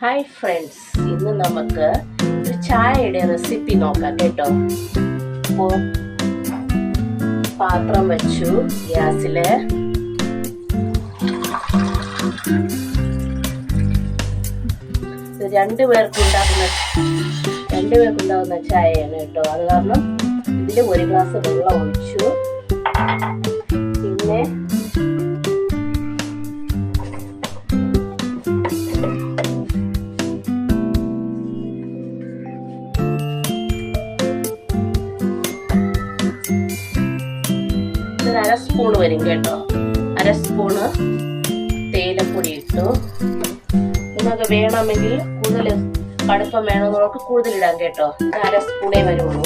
Hi friends, ഇന്ന് നമുക്ക് ഒരു ചായയുടെ റെസിപ്പി നോക്കാം കേട്ടോ. അപ്പോൾ പാത്രം വെച്ചു ഗ്യാസില്. ഇത് രണ്ടുപേർക്കുണ്ടാകുന്ന ചായയാണ് കേട്ടോ. അത് കാരണം ഇതിൽ ഒരു ഗ്ലാസ് വെള്ളം ഒഴിച്ചു. പിന്നെ അര സ്പൂണ് വരും കേട്ടോ. അര സ്പൂണ് തേയിലപ്പൊടി ഇട്ടു. നിങ്ങൾക്ക് വേണമെങ്കിൽ കൂടുതൽ കടുപ്പം വേണമെന്നവർക്ക് കൂടുതൽ ഇടാം കേട്ടോ. ഇത് അര സ്പൂണേ വരുള്ളൂ.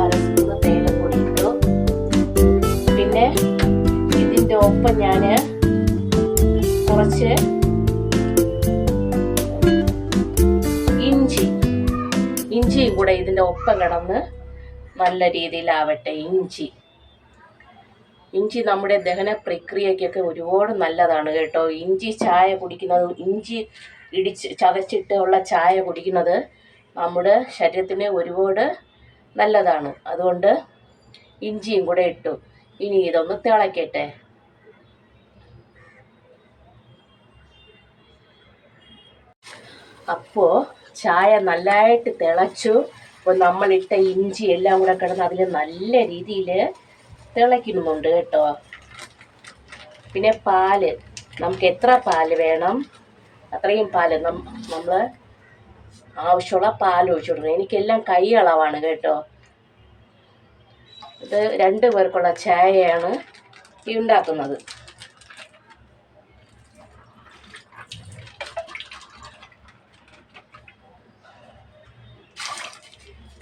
അര സ്പൂണ് തേയിലപ്പൊടി ഇട്ടു. പിന്നെ ഇതിന്റെ ഒപ്പം ഞാൻ കുറച്ച് ഇഞ്ചിയും കൂടെ ഇതിന്റെ ഒപ്പം കിടന്ന് നല്ല രീതിയിലാവട്ടെ. ഇഞ്ചി നമ്മുടെ ദഹന പ്രക്രിയക്കൊക്കെ ഒരുപാട് നല്ലതാണ് കേട്ടോ. ഇഞ്ചി ചായ കുടിക്കുന്നത്, ഇഞ്ചി ചതച്ചിട്ടുള്ള ചായ കുടിക്കുന്നത് നമ്മുടെ ശരീരത്തിന് ഒരുപാട് നല്ലതാണ്. അതുകൊണ്ട് ഇഞ്ചിയും കൂടെ ഇട്ടു. ഇനി ഇതൊന്ന് തിളക്കട്ടെ. അപ്പോൾ ചായ നല്ലതായിട്ട് തിളച്ചു. അപ്പോൾ നമ്മളിട്ട ഇഞ്ചി എല്ലാം കൂടെ കിടന്ന് അതിൽ നല്ല രീതിയിൽ തിളയ്ക്കുന്നുണ്ട് കേട്ടോ. പിന്നെ പാല്, നമുക്ക് എത്ര പാല് വേണം അത്രയും പാല് നമ്മൾ ആവശ്യമുള്ള പാൽ ഒഴിച്ചു കൊടുക്കണം. എനിക്കെല്ലാം കൈ അളവാണ് കേട്ടോ. ഇത് 2 പേർക്കുള്ള ചായയാണ് ഈ ഉണ്ടാക്കുന്നത്.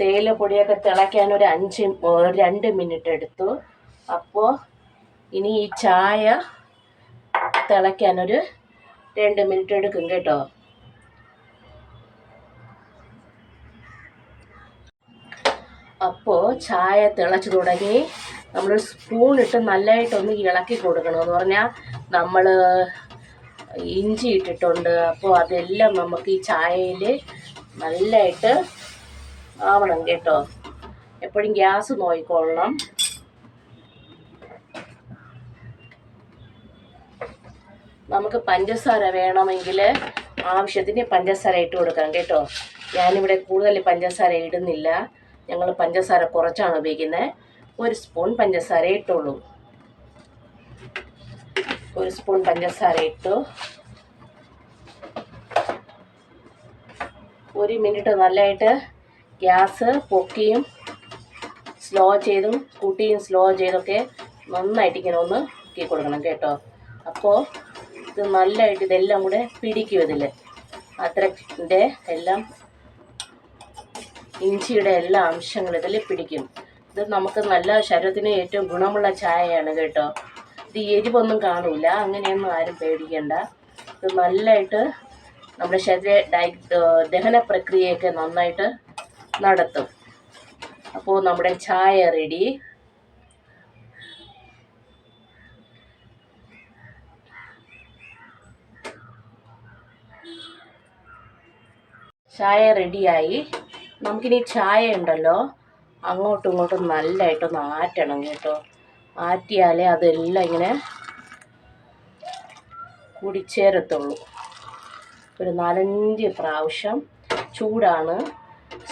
തേയിലപ്പൊടിയൊക്കെ തിളയ്ക്കാൻ ഒരു 2 മിനിറ്റ് എടുത്തു. അപ്പോൾ ഇനി ഈ ചായ തിളയ്ക്കാനൊരു 2 മിനിറ്റ് എടുക്കും കേട്ടോ. അപ്പോൾ ചായ തിളച്ചു തുടങ്ങി. നമ്മൾ സ്പൂണിട്ട് നല്ലതായിട്ടൊന്ന് ഇളക്കി കൊടുക്കണമെന്ന് പറഞ്ഞാൽ നമ്മൾ ഇഞ്ചി ഇട്ടിട്ടുണ്ട്. അപ്പോൾ അതെല്ലാം നമുക്ക് ഈ ചായയിൽ നല്ലതായിട്ട് ആവണം കേട്ടോ. എപ്പോഴും ഗ്യാസ് നോക്കിക്കൊള്ളണം. നമുക്ക് പഞ്ചസാര വേണമെങ്കിൽ ആവശ്യത്തിന് പഞ്ചസാര ഇട്ട് കൊടുക്കാം കേട്ടോ. ഞാനിവിടെ കൂടുതൽ പഞ്ചസാര ഇടുന്നില്ല. ഞങ്ങൾ പഞ്ചസാര കുറച്ചാണ് ഉപയോഗിക്കുന്നത്. 1 സ്പൂൺ പഞ്ചസാര ഇട്ടുള്ളൂ. 1 സ്പൂൺ പഞ്ചസാര ഇട്ടു. 1 മിനിറ്റ് നല്ലതായിട്ട് ഗ്യാസ് പൊക്കിയും സ്ലോ ചെയ്തും കൂട്ടിയും സ്ലോ ചെയ്തൊക്കെ നന്നായിട്ട് ഇങ്ങനെ ഒന്ന് പൊക്കി കൊടുക്കണം കേട്ടോ. അപ്പോൾ ഇത് നല്ലതായിട്ട് ഇതെല്ലാം കൂടെ പിടിക്കും. ഇതിൽ അത്രൻ്റെ എല്ലാം ഇഞ്ചിയുടെ എല്ലാ അംശങ്ങളും ഇതിൽ പിടിക്കും. ഇത് നമുക്ക് നല്ല ശരീരത്തിന് ഏറ്റവും ഗുണമുള്ള ചായയാണ് കേട്ടോ. ഇത് എരിവൊന്നും കാണൂല, അങ്ങനെയൊന്നും ആരും പേടിക്കണ്ട. ഇത് നല്ലതായിട്ട് നമ്മുടെ ദഹന പ്രക്രിയയൊക്കെ നന്നായിട്ട് നടത്തും. അപ്പോൾ നമ്മുടെ ചായ റെഡി. ചായ റെഡിയായി. നമുക്കിനി ചായ ഉണ്ടല്ലോ അങ്ങോട്ടും ഇങ്ങോട്ടും നല്ലതായിട്ടൊന്ന് ആറ്റണം കേട്ടോ. ആറ്റിയാലേ അതെല്ലാം ഇങ്ങനെ കുടിച്ചേരത്തുള്ളൂ. ഒരു 4-5 പ്രാവശ്യം ചൂടാണ്,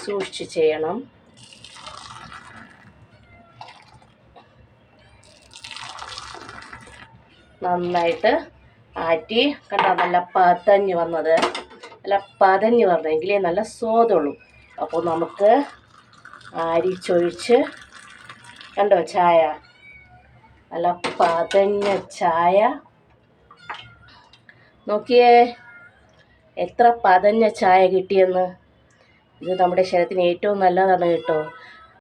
സൂക്ഷിച്ച് ചെയ്യണം. നന്നായിട്ട് ആറ്റി കണ്ടോ, നല്ല പതഞ്ഞ് വന്നത്. നല്ല പതഞ്ഞ് വന്നെങ്കിലേ നല്ല സ്വാദുള്ളൂ. അപ്പോൾ നമുക്ക് അരിച്ചൊഴിച്ച് കണ്ടോ ചായ, നല്ല പതഞ്ഞ ചായ. നോക്കിയേ എത്ര പതഞ്ഞ ചായ കിട്ടിയെന്ന്. ഇത് നമ്മുടെ ശരീരത്തിന് ഏറ്റവും നല്ലതാണ് കേട്ടോ.